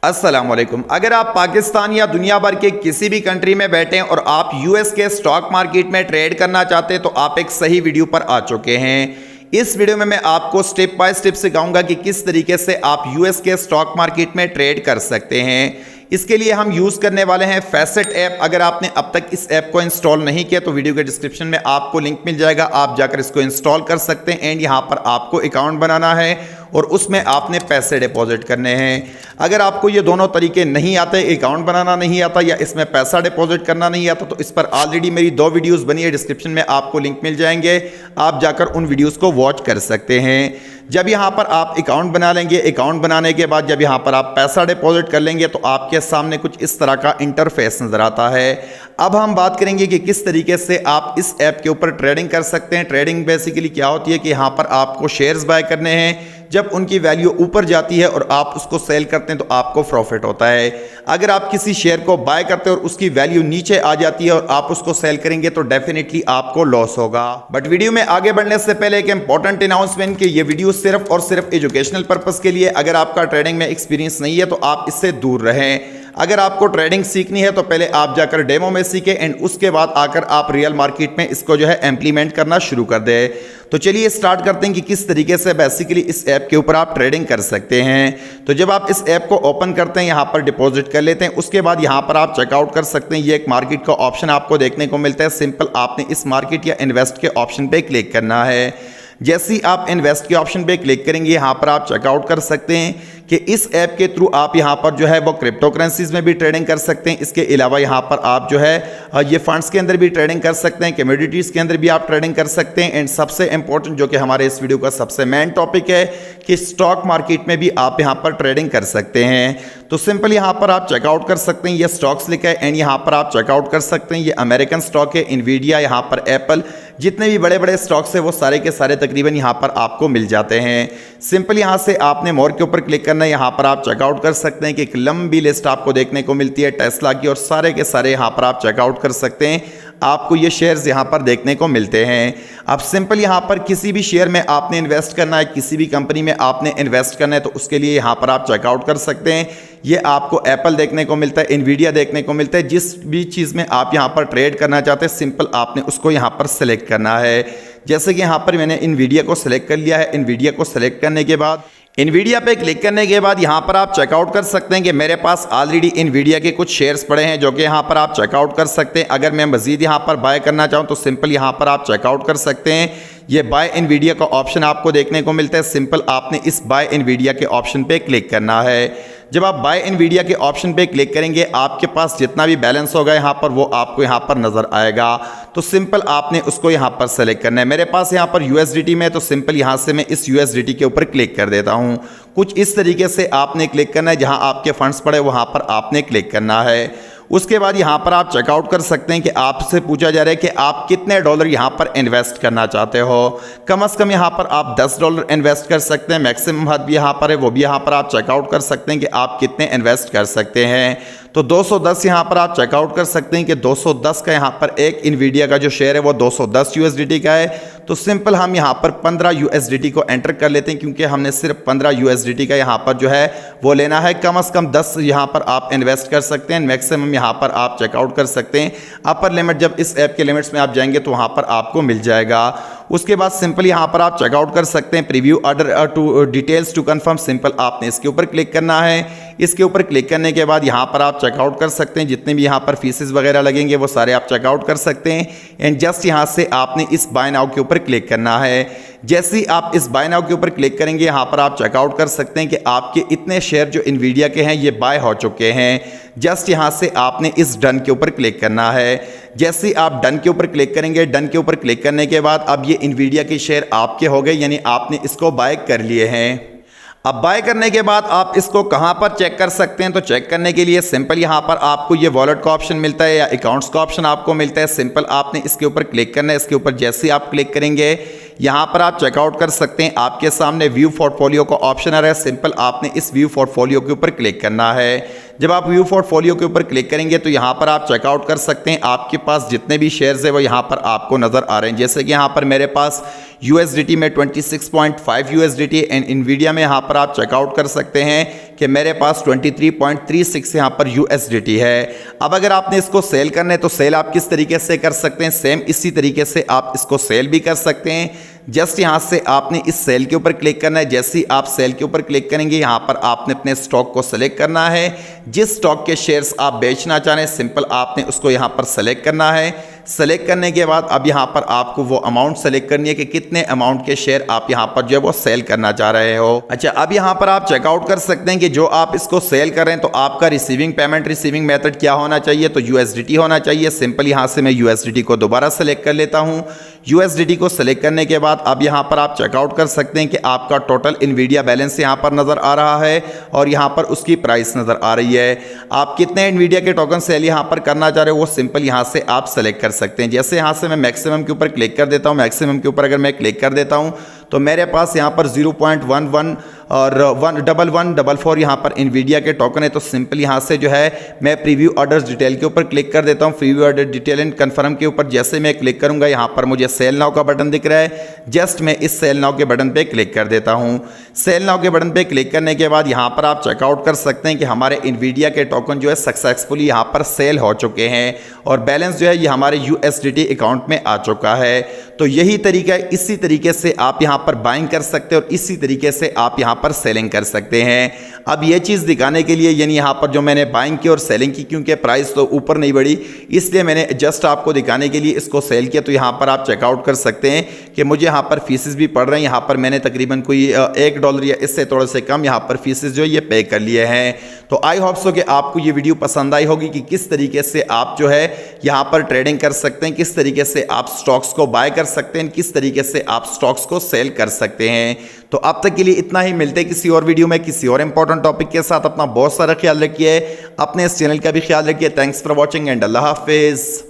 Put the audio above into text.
अस्सलामुअलैकुम। अगर आप पाकिस्तान या दुनिया भर के किसी भी कंट्री में बैठे हैं और आप यूएस के स्टॉक मार्केट में ट्रेड करना चाहते हैं तो आप एक सही वीडियो पर आ चुके हैं। इस वीडियो में मैं आपको स्टेप बाय स्टेप सिखाऊंगा कि किस तरीके से आप यूएस के स्टॉक मार्केट में ट्रेड कर सकते हैं। इसके लिए हम यूज़ करने वाले हैं फैसेट ऐप। अगर आपने अब तक इस ऐप को इंस्टॉल नहीं किया तो वीडियो के डिस्क्रिप्शन में आपको लिंक मिल जाएगा, आप जाकर इसको इंस्टॉल कर सकते हैं। एंड यहाँ पर आपको अकाउंट बनाना है और उसमें आपने पैसे डिपॉजिट करने हैं। अगर आपको ये दोनों तरीके नहीं आते, अकाउंट बनाना नहीं आता या इसमें पैसा डिपॉजिट करना नहीं आता, तो इस पर ऑलरेडी मेरी 2 वीडियोस बनी है, डिस्क्रिप्शन में आपको लिंक मिल जाएंगे, आप जाकर उन वीडियोस को वॉच कर सकते हैं। जब यहाँ पर आप अकाउंट बना लेंगे, अकाउंट बनाने के बाद जब यहाँ पर आप पैसा डिपॉजिट कर लेंगे तो आपके सामने कुछ इस तरह का इंटरफेस नजर आता है। अब हम बात करेंगे कि किस तरीके से आप इस ऐप के ऊपर ट्रेडिंग कर सकते हैं। ट्रेडिंग बेसिकली क्या होती है कि यहाँ पर आपको शेयर्स बाय करने हैं, जब उनकी वैल्यू ऊपर जाती है और आप उसको सेल करते हैं तो आपको प्रॉफिट होता है। अगर आप किसी शेयर को बाय करते हैं और उसकी वैल्यू नीचे आ जाती है और आप उसको सेल करेंगे तो डेफिनेटली आपको लॉस होगा। बट वीडियो में आगे बढ़ने से पहले एक इंपॉर्टेंट अनाउंसमेंट कि ये वीडियो सिर्फ और सिर्फ एजुकेशनल पर्पस के लिए। अगर आपका ट्रेडिंग में एक्सपीरियंस नहीं है तो आप इससे दूर रहें। अगर आपको ट्रेडिंग सीखनी है तो पहले आप जाकर डेमो में सीखें एंड उसके बाद आकर आप रियल मार्केट में इसको जो है इम्प्लीमेंट करना शुरू कर दें। तो चलिए स्टार्ट करते हैं कि किस तरीके से बेसिकली इस ऐप के ऊपर आप ट्रेडिंग कर सकते हैं। तो जब आप इस ऐप को ओपन करते हैं, यहाँ पर डिपॉजिट कर लेते हैं, उसके बाद यहाँ पर आप चेकआउट कर सकते हैं। ये एक मार्केट का ऑप्शन आपको देखने को मिलता है। सिंपल आपने इस मार्केट या इन्वेस्ट के ऑप्शन पे क्लिक करना है। जैसे ही आप इन्वेस्ट के ऑप्शन पे क्लिक करेंगे, यहाँ पर आप चेकआउट कर सकते हैं कि इस ऐप के थ्रू आप यहाँ पर जो है वो क्रिप्टो करेंसीज में भी ट्रेडिंग कर सकते हैं। इसके अलावा यहाँ पर आप जो है ये फंड्स के अंदर भी ट्रेडिंग कर सकते हैं, कमोडिटीज़ के अंदर भी आप ट्रेडिंग कर सकते हैं। एंड सबसे इंपॉर्टेंट जो कि हमारे इस वीडियो का सबसे मेन टॉपिक है कि स्टॉक मार्केट में भी आप यहाँ पर ट्रेडिंग कर सकते हैं। तो सिंपल यहाँ पर आप चेकआउट कर सकते हैं, ये स्टॉक्स लिखा है एंड यहाँ पर आप चेकआउट कर सकते हैं। ये अमेरिकन स्टॉक है, इनवीडिया, यहाँ पर एप्पल, जितने भी बड़े बड़े स्टॉक्स है वो सारे के सारे तकरीबन यहाँ पर आपको मिल जाते हैं। सिंपल यहाँ से आपने मोर के ऊपर क्लिक करना है, यहाँ पर आप चेकआउट कर सकते हैं कि एक लंबी लिस्ट आपको देखने को मिलती है टेस्ला की और सारे के सारे यहाँ पर आप चेकआउट कर सकते हैं। आपको ये शेयर्स यहाँ पर देखने को मिलते हैं। अब सिंपल यहाँ पर किसी भी शेयर में आपने इन्वेस्ट करना है, किसी भी कंपनी में आपने इन्वेस्ट करना है तो उसके लिए यहाँ पर आप चेकआउट कर सकते हैं। ये आपको एप्पल देखने को मिलता है, इनवीडिया देखने को मिलता है। जिस भी चीज़ में आप यहाँ पर ट्रेड करना चाहते हैं, सिंपल आपने उसको यहाँ पर सेलेक्ट करना है। जैसे कि यहाँ पर मैंने इनवीडिया को सिलेक्ट कर लिया है। इनवीडिया को सिलेक्ट करने के बाद इनवीडिया पे क्लिक करने के बाद यहाँ पर आप चेकआउट कर सकते हैं कि मेरे पास ऑलरेडी इनवीडिया के कुछ शेयर्स पड़े हैं जो कि यहाँ पर आप चेकआउट कर सकते हैं। अगर मैं मजीद यहाँ पर बाय करना चाहूँ तो सिंपल यहाँ पर आप चेकआउट कर सकते हैं। ये बाय इनवीडिया का ऑप्शन आपको देखने को मिलता है। सिंपल आपने इस बाय इनवीडिया के ऑप्शन पे क्लिक करना है। जब आप बाय इनवीडिया के ऑप्शन पे क्लिक करेंगे, आपके पास जितना भी बैलेंस होगा यहाँ पर वो आपको यहाँ पर नजर आएगा। तो सिंपल आपने उसको यहाँ पर सेलेक्ट करना है। मेरे पास यहाँ पर यूएसडीटी में, तो सिंपल यहाँ से मैं इस यूएसडीटी के ऊपर क्लिक कर देता हूँ। कुछ इस तरीके से आपने क्लिक करना है, जहाँ आपके फंड्स पड़े वहाँ पर आपने क्लिक करना है। उसके बाद यहाँ पर आप चेकआउट कर सकते हैं कि आपसे पूछा जा रहा है कि आप कितने डॉलर यहाँ पर इन्वेस्ट करना चाहते हो। कम से कम यहाँ पर आप $10 इन्वेस्ट कर सकते हैं। मैक्सिमम हद भी यहाँ पर है, वो भी यहाँ पर आप चेकआउट कर सकते हैं कि आप कितने इन्वेस्ट कर सकते हैं। तो 210 यहाँ पर आप चेकआउट कर सकते हैं कि 210 का यहाँ पर एक इनवीडिया का जो शेयर है वो 210 यूएसडीटी का है। तो सिंपल हम यहाँ पर 15 यूएसडीटी को एंटर कर लेते हैं, क्योंकि हमने सिर्फ 15 यूएसडीटी का यहाँ पर जो है वो लेना है। कम से कम 10 यहाँ पर आप इन्वेस्ट कर सकते हैं। मैक्सिमम यहाँ पर आप चेकआउट कर सकते हैं। अपर लिमिट जब इस ऐप के लिमिट्स में आप जाएंगे तो वहाँ पर आपको मिल जाएगा। उसके बाद सिंपल यहाँ पर आप चेकआउट कर सकते हैं। Preview order to details to confirm, simple आपने इसके ऊपर क्लिक करना है। इसके ऊपर क्लिक करने के बाद यहाँ पर आप चेकआउट कर सकते हैं। जितने भी यहाँ पर फीसेस वगैरह लगेंगे वो सारे आप चेकआउट कर सकते हैं। एंड जस्ट यहाँ से आपने इस बाय नाउ के ऊपर क्लिक करना है। जैसे ही आप इस बाय नाउ के ऊपर क्लिक करेंगे, यहाँ पर आप चेकआउट कर सकते हैं कि आपके इतने शेयर जो इनवीडिया के हैं ये बाय हो चुके हैं। जस्ट यहाँ से आपने इस डन के ऊपर क्लिक करना है। जैसे ही आप डन के ऊपर क्लिक करेंगे, डन के ऊपर क्लिक करने के बाद अब ये इनवीडिया के शेयर आपके हो गए, यानी आपने इसको बाय कर लिए हैं। अब बाय करने के बाद आप इसको कहां पर चेक कर सकते हैं, तो चेक करने के लिए सिंपल यहां पर आपको ये वॉलेट का ऑप्शन मिलता है या अकाउंट्स का ऑप्शन आपको मिलता है। सिंपल आपने इसके ऊपर क्लिक करना है। इसके ऊपर जैसे ही आप क्लिक करेंगे, यहाँ पर आप चेकआउट कर सकते हैं। आपके सामने व्यू पोर्टफोलियो का ऑप्शन आ रहा है। सिंपल आपने इस व्यू पोर्टफोलियो के ऊपर क्लिक करना है। जब आप व्यू पोर्टफोलियो के ऊपर क्लिक करेंगे तो यहाँ पर आप चेकआउट कर सकते हैं। आपके पास जितने भी शेयर्स है वो यहाँ पर आपको नज़र आ रहे हैं। जैसे कि यहाँ पर मेरे पास USDT में 26.5 USDT एंड इनवीडिया में यहाँ पर आप चेकआउट कर सकते हैं कि मेरे पास 23.36 यहाँ पर USDT है। अब अगर आपने इसको सेल करना है तो सेल आप किस तरीके से कर सकते हैं, सेम इसी तरीके से आप इसको सेल भी कर सकते हैं। जस्ट यहाँ से आपने इस सेल के ऊपर क्लिक करना है। जैसे ही आप सेल के ऊपर क्लिक करेंगे यहाँ पर आपने अपने स्टॉक को सेलेक्ट करना है। जिस स्टॉक के शेयर्स आप बेचना चाह रहे हैं सिंपल आपने उसको यहाँ पर सेलेक्ट करना है। सेलेक्ट करने के बाद अब यहाँ पर आपको वो अमाउंट सेलेक्ट करनी है कि कितने अमाउंट के शेयर आप यहाँ पर जो है वो सेल करना चाह रहे हो। अच्छा, अब यहाँ पर आप चेकआउट कर सकते हैं कि जो आप इसको सेल कर रहे हैं तो आपका रिसीविंग मेथड क्या होना चाहिए, तो USDT होना चाहिए। सिंपल यहाँ से मैं USDT को दोबारा सेलेक्ट कर लेता हूँ। USDT को सेलेक्ट करने के बाद अब यहाँ पर आप चेकआउट कर सकते हैं कि आपका टोटल इनवीडिया बैलेंस यहाँ पर नज़र आ रहा है और यहाँ पर उसकी प्राइस नज़र आ रही है। आप कितने इनवीडिया के टोकन सेल यहाँ पर करना चाह रहे हो वो सिंपल यहाँ से आप सेलेक्ट कर सकते हैं। जैसे यहाँ से मैं मैक्सिमम के ऊपर क्लिक कर देता हूँ, मैक्सिमम के ऊपर अगर मैं क्लिक कर देता हूँ तो मेरे पास यहाँ पर 0.11 और 11144 यहाँ पर इनवीडिया के टोकन है। तो सिंपल यहाँ से जो है मैं प्रीव्यू ऑर्डर्स डिटेल के ऊपर क्लिक कर देता हूँ। Preview order detail and confirm के ऊपर जैसे मैं क्लिक करूँगा यहाँ पर मुझे सेल नाउ का बटन दिख रहा है। जस्ट मैं इस सेल नाउ के बटन पे क्लिक कर देता हूँ। सेल नाउ के बटन पे क्लिक करने के बाद यहाँ पर आप चेकआउट कर सकते हैं कि हमारे इनवीडिया के टोकन जो है सक्सेसफुली यहाँ पर सेल हो चुके हैं और बैलेंस जो है ये हमारे USDT अकाउंट में आ चुका है। तो यही तरीका है, इसी तरीके से आप यहाँ पर बाइंग कर सकते हैं और इसी तरीके से आप यहाँ पर सेलिंग कर सकते हैं। अब ये चीज़ दिखाने के लिए यानी यहाँ पर जो मैंने बाइंग की और सेलिंग की, क्योंकि प्राइस तो ऊपर नहीं बढ़ी इसलिए मैंने जस्ट आपको दिखाने के लिए इसको सेल किया। तो यहाँ पर आप चेकआउट कर सकते हैं कि मुझे यहाँ पर फीसेस भी पड़ रहे हैं। यहाँ पर मैंने तकरीबन कोई $1 या इससे थोड़े से कम यहाँ पर फीसेस जो ये पे कर लिए हैं। तो आई होप सो कि आपको ये वीडियो पसंद आई होगी कि किस तरीके से आप जो है यहाँ पर ट्रेडिंग कर सकते हैं, किस तरीके से आप स्टॉक्स को बाय कर सकते हैं, किस तरीके से आप स्टॉक्स को सेल कर सकते हैं। तो अब तक के लिए इतना ही, मिलते हैं किसी और वीडियो में किसी और इंपॉर्टेंट टॉपिक के साथ। अपना बहुत सारा ख्याल रखिए, अपने इस चैनल का भी ख्याल रखिए। थैंक्स फॉर वॉचिंग एंड अल्लाह हाफिज़।